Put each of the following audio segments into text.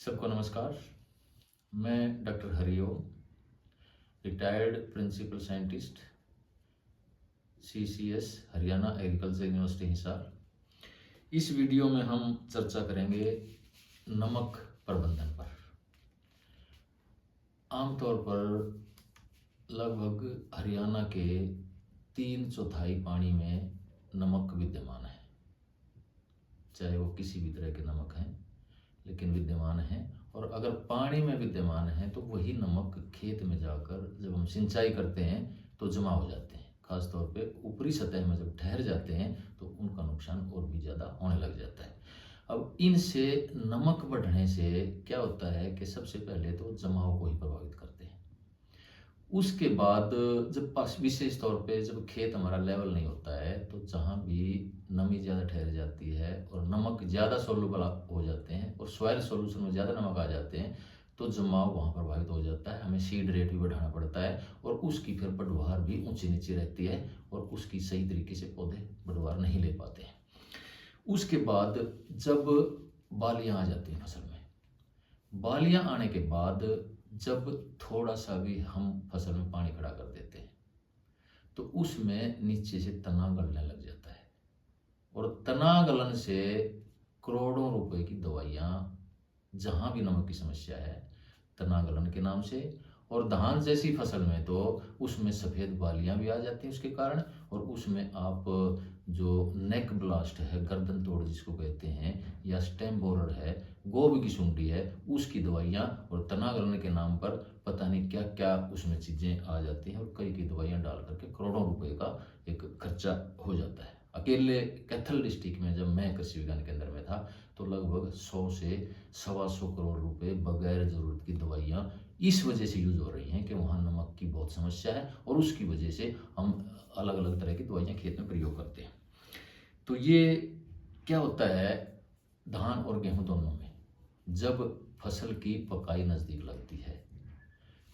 सबको नमस्कार। मैं doctor Hariom, retired principal scientist, CCS Haryana agriculture university Hisar. इस वीडियो में हम चर्चा करेंगे नमक प्रबंधन पर। आमतौर पर लगभग हरियाणा के 3/4 पानी में नमक विद्यमान है, चाहे वो किसी भी तरह के नमक हैं, लेकिन विद्यमान है। और अगर पानी में विद्यमान है तो वही नमक खेत में जाकर जब हम सिंचाई करते हैं तो जमा हो जाते हैं। खासतौर पे ऊपरी सतह में जब ठहर जाते हैं तो उनका नुकसान और भी ज़्यादा होने लग जाता है। अब इनसे नमक बढ़ने से क्या होता है कि सबसे पहले तो जमाव को ही प्रभावित करते हैं। उसके बाद जब विशेष तौर पे जब खेत हमारा लेवल नहीं होता है तो जहाँ भी नमी ज़्यादा ठहर जाती है और नमक ज़्यादा सोल्यूबल हो जाते हैं और सॉइल सॉल्यूशन में ज़्यादा नमक आ जाते हैं तो जमाव वहाँ प्रभावित हो जाता है। हमें सीड रेट भी बढ़ाना पड़ता है और उसकी फिर बढ़वार भी ऊंची नीची रहती है और उसकी सही तरीके से पौधे बढ़वार नहीं ले पाते हैं। उसके बाद जब बालियाँ आ जाती हैं फसल में, बालियाँ आने के बाद जब थोड़ा सा भी हम फसल में पानी खड़ा कर देते हैं तो उसमें नीचे से तना गलने लग जाता है और तना गलन से करोड़ों रुपए की दवाइयाँ, जहाँ भी नमक की समस्या है, तना गलन के नाम से। और धान जैसी फसल में तो उसमें सफ़ेद बालियाँ भी आ जाती हैं उसके कारण, और उसमें आप जो नेक ब्लास्ट है, गर्दन तोड़ जिसको कहते हैं, या स्टेम बोरर है, गोभी की सुंडी है, उसकी दवाइयाँ और तना गलन के नाम पर पता नहीं क्या क्या उसमें चीज़ें आ जाती हैं और कई कई दवाइयाँ डाल करके करोड़ों रुपए का एक खर्चा हो जाता है। अकेले कैथल डिस्ट्रिक्ट में जब मैं कृषि विज्ञान केंद्र में था तो लगभग 100 से 125 करोड़ रुपए बगैर ज़रूरत की दवाइयाँ इस वजह से यूज हो रही हैं कि वहाँ नमक की बहुत समस्या है और उसकी वजह से हम अलग अलग तरह की दवाइयाँ खेत में प्रयोग करते हैं। तो ये क्या होता है, धान और गेहूं दोनों में जब फसल की पकाई नज़दीक लगती है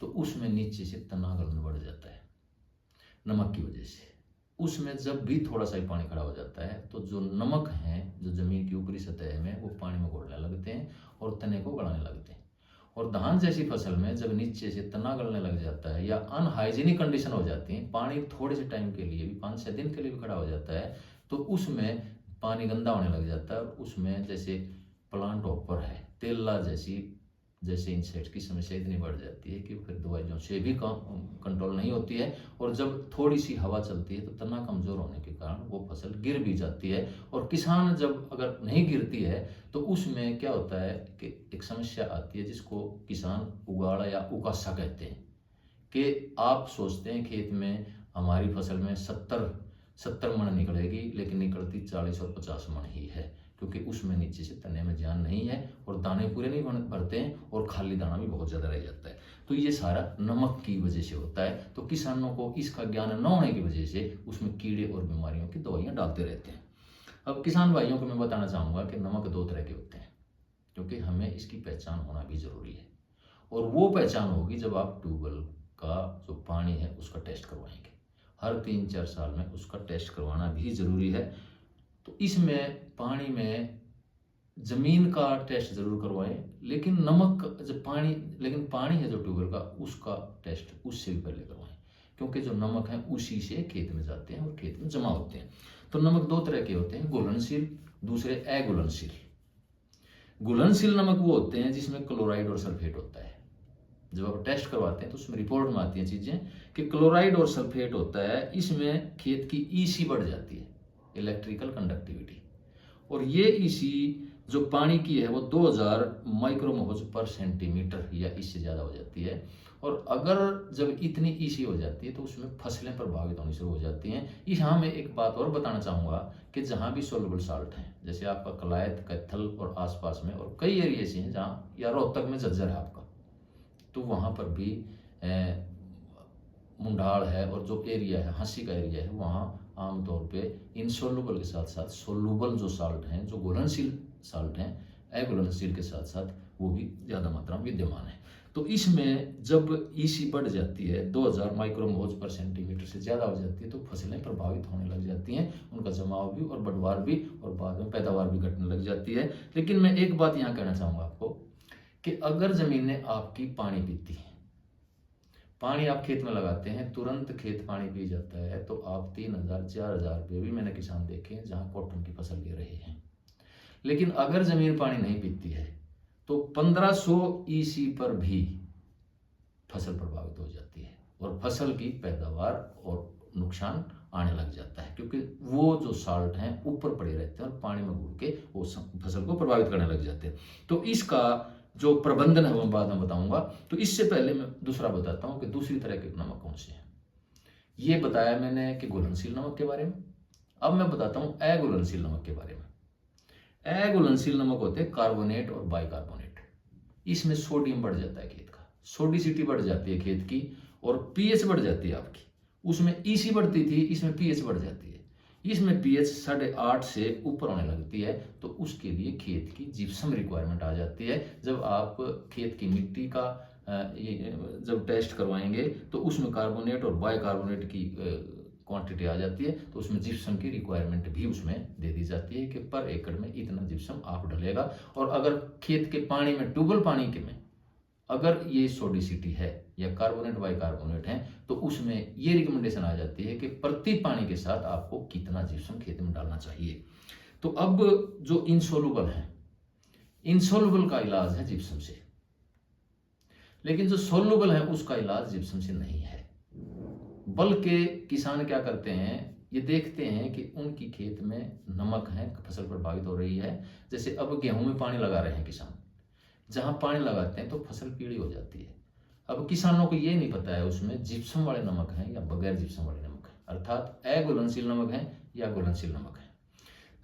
तो उसमें नीचे से तना गलन बढ़ जाता है नमक की वजह से। उसमें जब भी थोड़ा सा ही पानी खड़ा हो जाता है तो जो नमक हैं जो ज़मीन की ऊपरी सतह में वो पानी में घोलने लगते हैं और तने को गलाने लगते हैं। और धान जैसी फसल में जब नीचे से तना गलने लग जाता है या अनहाइजीनिक कंडीशन हो जाती है, पानी थोड़े से टाइम के लिए भी 5-6 दिन के लिए भी खड़ा हो जाता है तो उसमें पानी गंदा होने लग जाता है और उसमें जैसे प्लांट हॉपर है, तेला जैसे इंसेक्ट्स की समस्या इतनी बढ़ जाती है कि फिर दवाइयों से भी कंट्रोल नहीं होती है। और जब थोड़ी सी हवा चलती है तो तना कमज़ोर होने के कारण वो फसल गिर भी जाती है। और किसान जब अगर नहीं गिरती है तो उसमें क्या होता है कि एक समस्या आती है जिसको किसान उगाड़ा या उकासा कहते हैं, कि आप सोचते हैं खेत में हमारी फसल में 70 मन निकलेगी लेकिन निकलती 40 और 50 मन ही है, क्योंकि उसमें नीचे से तने में जान नहीं है और दाने पूरे नहीं भरते हैं और खाली दाना भी बहुत ज़्यादा रह जाता है। तो ये सारा नमक की वजह से होता है। तो किसानों को इसका ज्ञान न होने की वजह से उसमें कीड़े और बीमारियों की दवाइयाँ डालते रहते हैं। अब किसान भाइयों को मैं बताना चाहूँगा कि नमक 2 तरह के होते हैं, क्योंकि हमें इसकी पहचान होना भी ज़रूरी है। और वो पहचान होगी जब आप ट्यूबवेल का जो पानी है उसका टेस्ट करवाएंगे। हर 3-4 साल में उसका टेस्ट करवाना भी ज़रूरी है। तो इसमें पानी में ज़मीन का टेस्ट ज़रूर करवाएं, लेकिन पानी है जो ट्यूबवेल का उसका टेस्ट उससे भी पहले करवाएं, क्योंकि जो नमक है उसी से खेत में जाते हैं और खेत में जमा होते हैं। तो नमक 2 तरह के होते हैं, घुलनशील, दूसरे अघुलनशील। घुलनशील नमक वो होते हैं जिसमें क्लोराइड और सल्फेट होता है। जब आप टेस्ट करवाते हैं तो उसमें रिपोर्ट में आती हैं चीज़ें कि क्लोराइड और सल्फेट होता है, इसमें खेत की ईसी बढ़ जाती है, इलेक्ट्रिकल कंडक्टिविटी। और ये ईसी जो पानी की है वो 2000 माइक्रोमोज पर सेंटीमीटर या इससे ज़्यादा हो जाती है। और अगर जब इतनी ईसी हो जाती है तो उसमें फसलें प्रभावित होनी शुरू हो जाती हैं। यहाँ मैं एक बात और बताना चाहूँगा कि जहाँ भी सोलबल साल्ट हैं, जैसे आपका कलायत, कैथल और आसपास में और कई एरिया से हैं जहाँ, या रोहतक में झज्जर है आपका, तो वहाँ पर भी मुंडाल है और जो एरिया है हंसी का एरिया है, वहाँ आमतौर पे इनसोल्यूबल के साथ साथ सोल्यूबल जो साल्ट हैं, जो घुलनशील साल्ट हैं, अघुलनशील के साथ साथ वो भी ज़्यादा मात्रा में विद्यमान है। तो इसमें जब ईसी बढ़ जाती है 2000 माइक्रोमोज पर सेंटीमीटर से ज़्यादा हो जाती है तो फसलें प्रभावित होने लग जाती हैं, उनका जमाव भी और बढ़वार भी, और बाद में पैदावार भी घटने लग जाती है। लेकिन मैं एक बात यहाँ कहना चाहूँगा आपको कि अगर ज़मीनें आपकी पानी पीती हैं, पानी आप खेत में लगाते हैं, तुरंत खेत पानी पी जाता है, तो आप 3,000 4,000 रुपये भी मैंने किसान देखे हैं जहाँ कॉटन की फसल ले रहे हैं। लेकिन अगर ज़मीन पानी नहीं पीती है तो 1500 ईसी पर भी फसल प्रभावित हो जाती है और फसल की पैदावार और नुकसान आने लग जाता है, क्योंकि वो जो साल्ट हैं ऊपर पड़े रहते हैं और पानी में घुल के वो फसल को प्रभावित करने लग जाते हैं। तो इसका जो प्रबंधन है वो बाद में बताऊंगा। तो इससे पहले मैं दूसरा बताता हूँ कि दूसरी तरह के नमक कौन से हैं। ये बताया मैंने कि घुलनशील नमक के बारे में। अब मैं बताता हूँ अघुलनशील नमक के बारे में। अघुलनशील नमक होते हैं कार्बोनेट और बाइकार्बोनेट। इसमें सोडियम बढ़ जाता है खेत का, सोडिसिटी बढ़ जाती है खेत की और पीएच बढ़ जाती है आपकी। उसमें ईसी बढ़ती थी, इसमें पीएच बढ़ जाती है। इसमें पीएच 8.5 से ऊपर होने लगती है, तो उसके लिए खेत की जिप्सम रिक्वायरमेंट आ जाती है। जब आप खेत की मिट्टी का जब टेस्ट करवाएंगे तो उसमें कार्बोनेट और बाइकार्बोनेट की क्वांटिटी आ जाती है, तो उसमें जिप्सम की रिक्वायरमेंट भी उसमें दे दी जाती है कि पर एकड़ में इतना जिप्सम आप डलेगा। और अगर खेत के पानी में, ट्यूबवेल पानी के में अगर ये सोडिसिटी है या कार्बोनेट बाइकार्बोनेट है, तो उसमें ये रिकमेंडेशन आ जाती है कि प्रति पानी के साथ आपको कितना जिप्सम खेत में डालना चाहिए। तो अब जो इनसोल्युबल है, इनसोल्युबल का इलाज है जिप्सम से, लेकिन जो सोल्युबल है उसका इलाज जिप्सम से नहीं है। बल्कि किसान क्या करते हैं, ये देखते हैं कि उनकी खेत में नमक है, फसल प्रभावित हो रही है। जैसे अब गेहूं में पानी लगा रहे हैं किसान, जहां पानी लगाते हैं तो फसल पीली हो जाती है। अब किसानों को ये नहीं पता है उसमें जिप्सम वाले नमक हैं या बगैर जिप्सम वाले नमक हैं, अर्थात अघुलनशील नमक है या घुलनशील नमक है।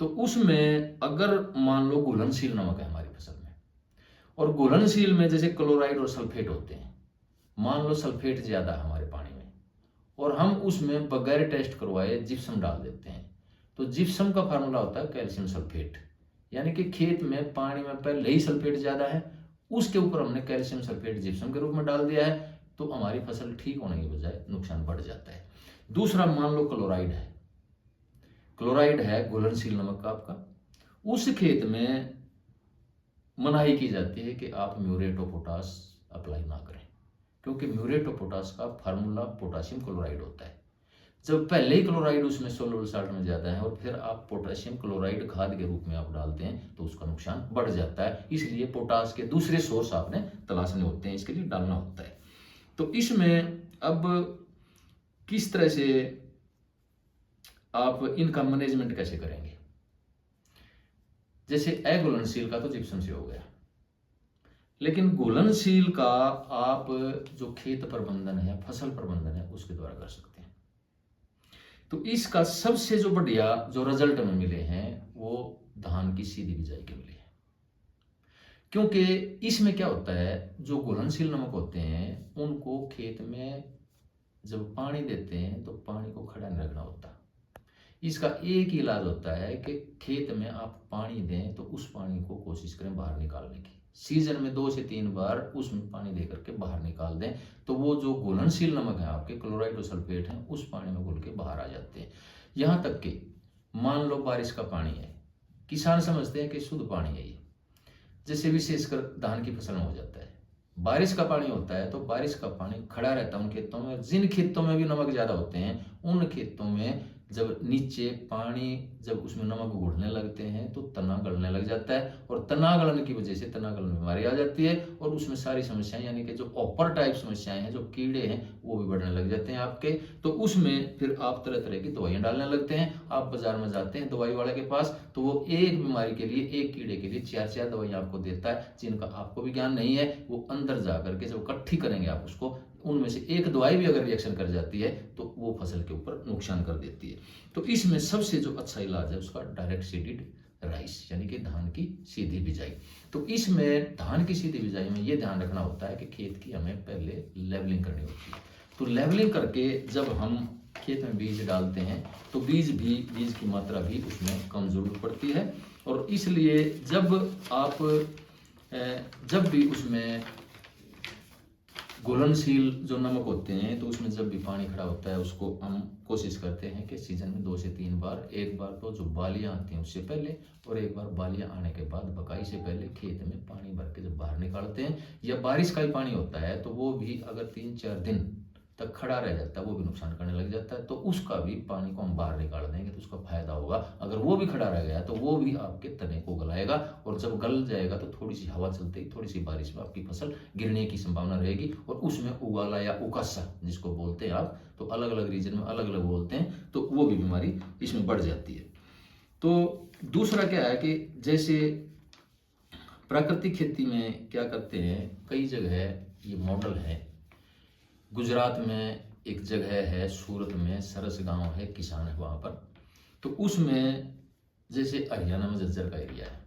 तो उसमें अगर मान लो घुलनशील नमक है हमारी फसल में, और घुलनशील में जैसे क्लोराइड और सल्फेट होते हैं, मान लो सल्फेट ज्यादा है हमारे पानी में और हम उसमें बगैर टेस्ट करवाए जिप्सम डाल देते हैं, तो जिप्सम का फार्मूला होता है कैल्शियम सल्फेट। यानी कि खेत में पानी में पहले ही सल्फेट ज्यादा है, उसके ऊपर हमने कैल्शियम सल्फेट जिप्सम के रूप में डाल दिया है, तो हमारी फसल ठीक होने की बजाय नुकसान बढ़ जाता है। दूसरा, मान लो क्लोराइड है, क्लोराइड है घुलनशील नमक का आपका, उस खेत में मनाही की जाती है कि आप म्यूरेट ऑफ पोटाश अप्लाई ना करें, क्योंकि म्यूरेट ऑफ पोटाश का फार्मूला पोटाशियम क्लोराइड होता है। जब पहले ही क्लोराइड उसमें सोलुबल साल्ट में ज़्यादा है और फिर आप पोटेशियम क्लोराइड खाद के रूप में आप डालते हैं, तो उसका नुकसान बढ़ जाता है। इसलिए पोटाश के दूसरे सोर्स आपने तलाशने होते हैं, इसके लिए डालना होता है। तो इसमें अब किस तरह से आप इनका मैनेजमेंट कैसे करेंगे। जैसे अघुलनशील का तो जिप्सम से हो गया, लेकिन घुलनशील का आप जो खेत प्रबंधन है, फसल प्रबंधन है, उसके द्वारा कर सकते हैं। तो इसका सबसे जो बढ़िया जो रिजल्ट में मिले हैं वो धान की सीधी बिजाई के मिले हैं। क्योंकि इसमें क्या होता है, जो घुलनशील नमक होते हैं उनको खेत में जब पानी देते हैं तो पानी को खड़ा नहीं रखना होता। इसका एक ही इलाज होता है कि खेत में आप पानी दें तो उस पानी को कोशिश करें बाहर निकालने की। सीजन में 2 से 3 बार उसमें पानी दे करके बाहर निकाल दें, तो वो जो घुलनशील नमक है आपके, क्लोराइड और सल्फेट हैं, उस पानी में घुल के बाहर आ जाते हैं। यहाँ तक कि मान लो बारिश का पानी है, किसान समझते हैं कि शुद्ध पानी है ये, जैसे विशेषकर धान की फसल में हो जाता है। बारिश का पानी होता है तो बारिश का पानी खड़ा रहता है उन खेतों में। जिन खेतों में भी नमक ज़्यादा होते हैं उन खेतों में जब नीचे पानी, जब उसमें नमक घुलने लगते हैं तो तना गलने लग जाता है, और तना गलने की वजह से तना गलन बीमारी आ जाती है, और उसमें सारी समस्याएं यानी कि जो ऑपर टाइप समस्याएं हैं, जो कीड़े हैं, वो भी बढ़ने लग जाते हैं आपके। तो उसमें फिर आप तरह तरह की दवाइयाँ डालने लगते हैं। आप बाजार में जाते हैं दवाई वाले के पास, तो वो एक बीमारी के लिए, एक कीड़े के लिए 4-4 दवाइयाँ आपको देता है, जिनका आपको भी ज्ञान नहीं है। वो अंदर जा करके जब इकट्ठी करेंगे आप उसको, उनमें से एक दवाई भी अगर रिएक्शन कर जाती है तो वो फसल के ऊपर नुकसान कर देती है। तो इसमें सबसे जो अच्छा इलाज है उसका डायरेक्ट सीडेड राइस, यानी कि धान की सीधी बिजाई। तो इसमें धान की सीधी बिजाई में ये ध्यान रखना होता है कि खेत की हमें पहले लेवलिंग करनी होती है। तो लेवलिंग करके जब हम खेत में बीज डालते हैं तो बीज की मात्रा भी उसमें कम जरूरत पड़ती है, और इसलिए जब भी उसमें घुलनशील जो नमक होते हैं तो उसमें जब भी पानी खड़ा होता है उसको हम कोशिश करते हैं कि सीजन में 2 से 3 बार, एक बार तो जो बालियां आती हैं उससे पहले और एक बार बालियां आने के बाद बकाई से पहले खेत में पानी भर के जब बाहर निकालते जाते हैं, या बारिश का ही पानी होता है तो वो भी अगर 3-4 दिन तक खड़ा रह जाता है वो भी नुकसान करने लग जाता है। तो उसका भी पानी को हम बाहर निकाल देंगे तो उसका फायदा होगा। अगर वो भी खड़ा रह गया तो वो भी आपके तने को गलाएगा, और जब गल जाएगा तो थोड़ी सी हवा चलते ही, थोड़ी सी बारिश में आपकी फसल गिरने की संभावना रहेगी, और उसमें उगाला या उकासा जिसको बोलते हैं आप, तो अलग अलग रीजन में अलग अलग बोलते हैं, तो वो भी बीमारी इसमें बढ़ जाती है। तो दूसरा क्या है कि जैसे प्राकृतिक खेती में क्या करते हैं, कई जगह ये मॉडल है। गुजरात में एक जगह है, सूरत में सरस गांव है, किसान है वहाँ पर। तो उसमें जैसे हरियाणा में झज्जर का एरिया है,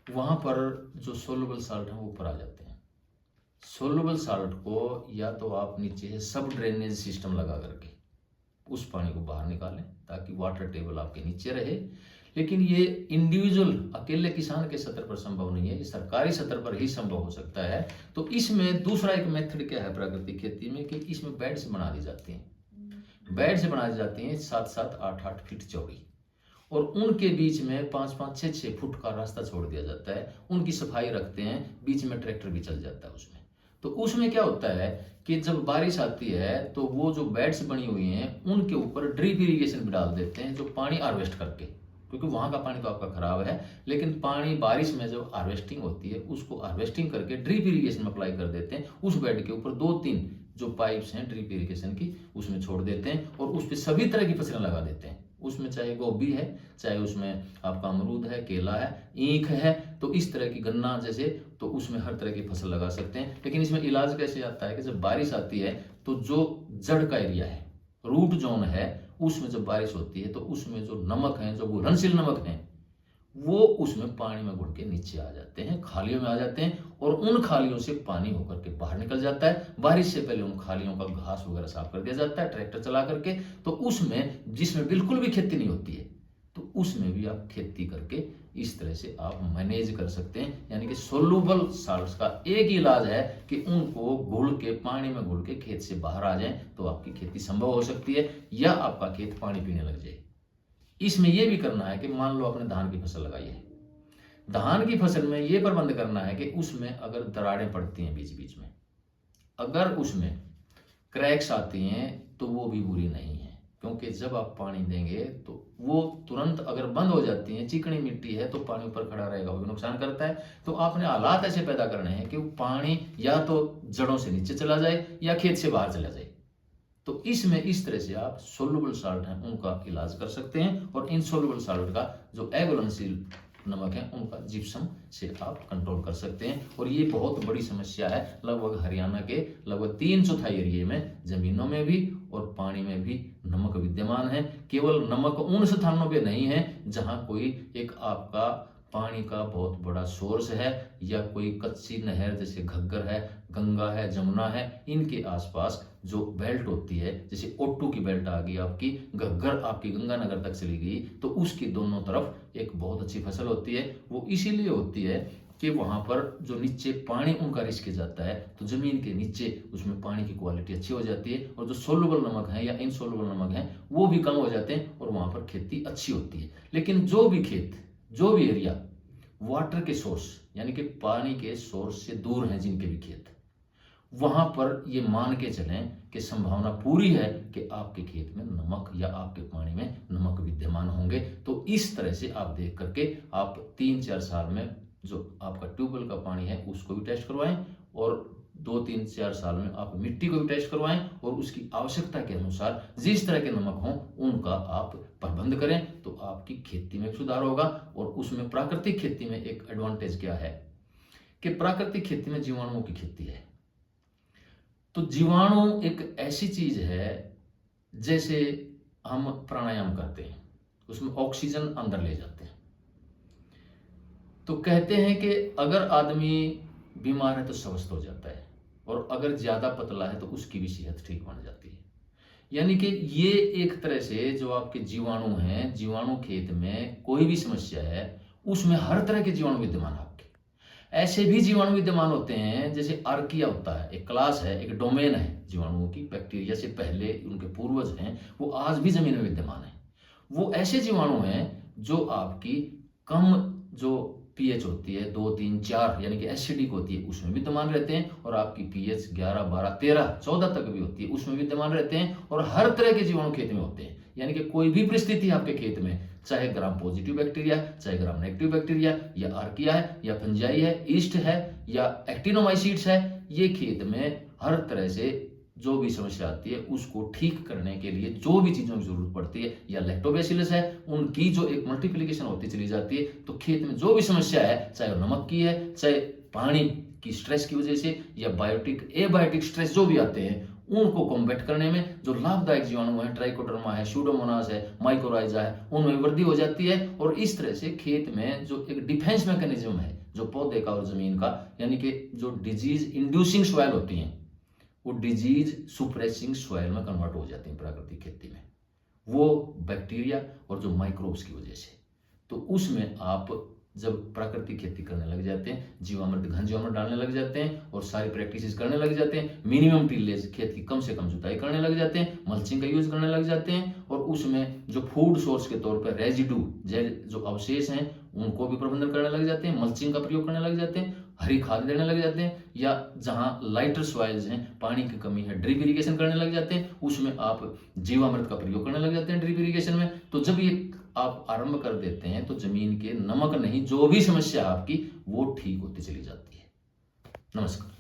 वहाँ पर जो सोल्युबल साल्ट है वो ऊपर आ जाते हैं। सोल्युबल साल्ट को या तो आप नीचे से सब ड्रेनेज सिस्टम लगा करके उस पानी को बाहर निकालें ताकि वाटर टेबल आपके नीचे रहे। लेकिन ये इंडिविजुअल अकेले किसान के स्तर पर संभव नहीं है, ये सरकारी स्तर पर ही संभव हो सकता है। तो इसमें दूसरा एक मेथड क्या है प्राकृतिक खेती में कि इसमें बेड्स बना दी जाती हैं। बेड्स बना दी जाती हैं 7-7, 8-8 फीट चौड़ी, और उनके बीच में 5-5, 6-6 फुट का रास्ता छोड़ दिया जाता है। उनकी सफाई रखते हैं, बीच में ट्रैक्टर भी चल जाता है उसमें। तो उसमें क्या होता है कि जब बारिश आती है तो वो जो बेड्स बनी हुई हैं उनके ऊपर ड्रिप इरिगेशन भी डाल देते हैं, जो पानी हार्वेस्ट करके, क्योंकि वहाँ का पानी तो आपका खराब है, लेकिन पानी बारिश में जो हार्वेस्टिंग होती है उसको हार्वेस्टिंग करके ड्रिप इरिगेशन में अप्लाई कर देते हैं। उस बेड के ऊपर 2-3 जो पाइप्स हैं ड्रिप इरिगेशन की उसमें छोड़ देते हैं, और उस पर सभी तरह की फसलें लगा देते हैं। उसमें चाहे गोभी है, चाहे उसमें आपका अमरूद है, केला है, ईख है, तो इस तरह की गन्ना जैसे, तो उसमें हर तरह की फसल लगा सकते हैं। लेकिन इसमें इलाज कैसे आता है कि जब बारिश आती है तो जो जड़ का एरिया है, रूट जोन है, उसमें जब बारिश होती है तो उसमें जो नमक है, जो घुलनशील नमक है, वो उसमें पानी में घुल के नीचे आ जाते हैं, खालियों में आ जाते हैं, और उन खालियों से पानी होकर के बाहर निकल जाता है। बारिश से पहले उन खालियों का घास वगैरह साफ कर दिया जाता है ट्रैक्टर चला करके। तो उसमें जिसमें बिल्कुल भी खेती नहीं होती है तो उसमें भी आप खेती करके इस तरह से आप मैनेज कर सकते हैं। यानी कि सोल्यूबल साल्ट्स का एक ही इलाज है कि उनको घुल के, पानी में घुल के खेत से बाहर आ जाएं, तो आपकी खेती संभव हो सकती है, या आपका खेत पानी पीने लग जाए। इसमें यह भी करना है कि मान लो आपने धान की फसल लगाई है, धान की फसल में यह प्रबंध करना है कि उसमें अगर दरारें पड़ती हैं बीच बीच में, अगर उसमें क्रैक्स आती हैं तो वो भी बुरी नहीं है, क्योंकि जब आप पानी देंगे तो वो तुरंत अगर बंद हो जाती हैं, चिकनी मिट्टी है तो पानी ऊपर खड़ा रहेगा, वो भी नुकसान करता है। तो आपने हालात ऐसे पैदा करने हैं कि वो पानी या तो जड़ों से नीचे चला जाए या खेत से बाहर चला जाए। तो इसमें इस तरह से आप सोल्युबल साल्ट हैं उनका इलाज कर सकते हैं, और इनसोल्युबल साल्ट का जो अघुलनशील नमक है उनका जिप्सम से आप कंट्रोल कर सकते हैं। और ये बहुत बड़ी समस्या है, लगभग हरियाणा के लगभग 3/4 एरिया में जमीनों में भी और पानी में भी नमक विद्यमान है। केवल नमक उन स्थानों पे नहीं है जहां कोई एक आपका पानी का बहुत बड़ा सोर्स है, या कोई कच्ची नहर जैसे घग्गर है, गंगा है, जमुना है, इनके आसपास जो बेल्ट होती है, जैसे ओट्टू की बेल्ट आ गई आपकी, घग्गर आपकी गंगानगर तक चली गई, तो उसकी दोनों तरफ एक बहुत अच्छी फसल होती है। वो इसीलिए होती है कि वहां पर जो नीचे पानी उनका रिस्क जाता है, तो जमीन के नीचे उसमें पानी की क्वालिटी अच्छी हो जाती है, और जो सोल्युबल नमक है या इनसोल्युबल नमक है वो भी कम हो जाते हैं, और वहां पर खेती अच्छी होती है। लेकिन जो भी खेत, जो भी एरिया वाटर के सोर्स यानी कि पानी के सोर्स से दूर हैं, जिनके भी खेत, वहां पर ये मान के चलें कि संभावना पूरी है कि आपके खेत में नमक या आपके पानी में नमक विद्यमान होंगे। तो इस तरह से आप देख करके आप 3-4 साल में जो आपका ट्यूबवेल का पानी है उसको भी टेस्ट करवाएं, और 2-3-4 साल में आप मिट्टी को भी टेस्ट करवाएं, और उसकी आवश्यकता के अनुसार जिस तरह के नमक हों उनका आप प्रबंध करें, तो आपकी खेती में सुधार होगा। और उसमें प्राकृतिक खेती में एक एडवांटेज क्या है कि प्राकृतिक खेती में जीवाणुओं की खेती है। तो जीवाणु एक ऐसी चीज है, जैसे हम प्राणायाम करते हैं उसमें ऑक्सीजन अंदर ले जाते हैं, तो कहते हैं कि अगर आदमी बीमार है तो स्वस्थ हो जाता है, और अगर ज्यादा पतला है तो उसकी भी सेहत ठीक बन जाती है। यानी कि ये एक तरह से जो आपके जीवाणु हैं, जीवाणु खेत में कोई भी समस्या है उसमें हर तरह के जीवाणु विद्यमान है। आपके ऐसे भी जीवाणु विद्यमान होते हैं, जैसे आर्किया होता है, एक क्लास है, एक डोमेन है जीवाणुओं की, बैक्टीरिया से पहले उनके पूर्वज हैं, वो आज भी जमीन में विद्यमान है। वो ऐसे जीवाणु हैं जो आपकी कम जो पीएच होती है 2, 3, 4 यानी कि एसिडिक होती है, उसमें विद्यमान रहते हैं। और आपकी पीएच 11, 12, 13, 14 तक भी होती है, उसमें विद्यमान रहते हैं। और हर तरह के जीवाणु खेत में होते हैं, यानी कि कोई भी परिस्थिति आपके खेत में, चाहे ग्राम पॉजिटिव बैक्टीरिया, चाहे ग्राम नेगेटिव बैक्टीरिया, या आर्किया है, या फंजाई है, ईस्ट है, या एक्टिनोमाइसीट्स है, ये खेत में हर तरह से जो भी समस्या आती है उसको ठीक करने के लिए जो भी चीज़ों की जरूरत पड़ती है, या लैक्टोबैसिलस है, उनकी जो एक मल्टीप्लिकेशन होती चली जाती है, तो खेत में जो भी समस्या है, चाहे वो नमक की है, चाहे पानी की स्ट्रेस की वजह से, या बायोटिक एबायोटिक स्ट्रेस जो भी आते हैं, उनको कॉम्बैट करने में जो लाभदायक जीवाणु है, ट्राइकोडर्मा है, सूडोमोनास है, माइकोराइजा है, उनमें वृद्धि हो जाती है। और इस तरह से खेत में जो एक डिफेंस मैकेनिज्म है जो पौधे का और जमीन का, यानी कि जो डिजीज इंड्यूसिंग सॉइल होती हैं, वो डिजीज सुप्रेसिंग सॉइल में कन्वर्ट हो जाती हैं प्राकृतिक खेती में, वो बैक्टीरिया और जो माइक्रोब्स की वजह से। तो उसमें आप जब प्राकृतिक खेती करने लग जाते हैं, जीवामृत, घन जीवामृत डालने लग जाते हैं, और सारी प्रैक्टिसेस करने लग जाते हैं, मिनिमम टिलेज, खेत की कम से कम जुताई करने लग जाते हैं, मल्चिंग का यूज करने लग जाते हैं, और उसमें जो फूड सोर्स के तौर पर रेजिडू, जो अवशेष हैं, उनको भी प्रबंधन करने लग जाते हैं, मल्चिंग का प्रयोग करने लग जाते हैं, हरी खाद देने लग जाते हैं, या जहां लाइटर सॉइल्स हैं, पानी की कमी है, ड्रिप इरिगेशन करने लग जाते हैं, उसमें आप जीवामृत का प्रयोग करने लग जाते हैं ड्रिप इरिगेशन में। तो जब ये आप आरंभ कर देते हैं तो जमीन के नमक नहीं, जो भी समस्या आपकी वो ठीक होती चली जाती है। नमस्कार।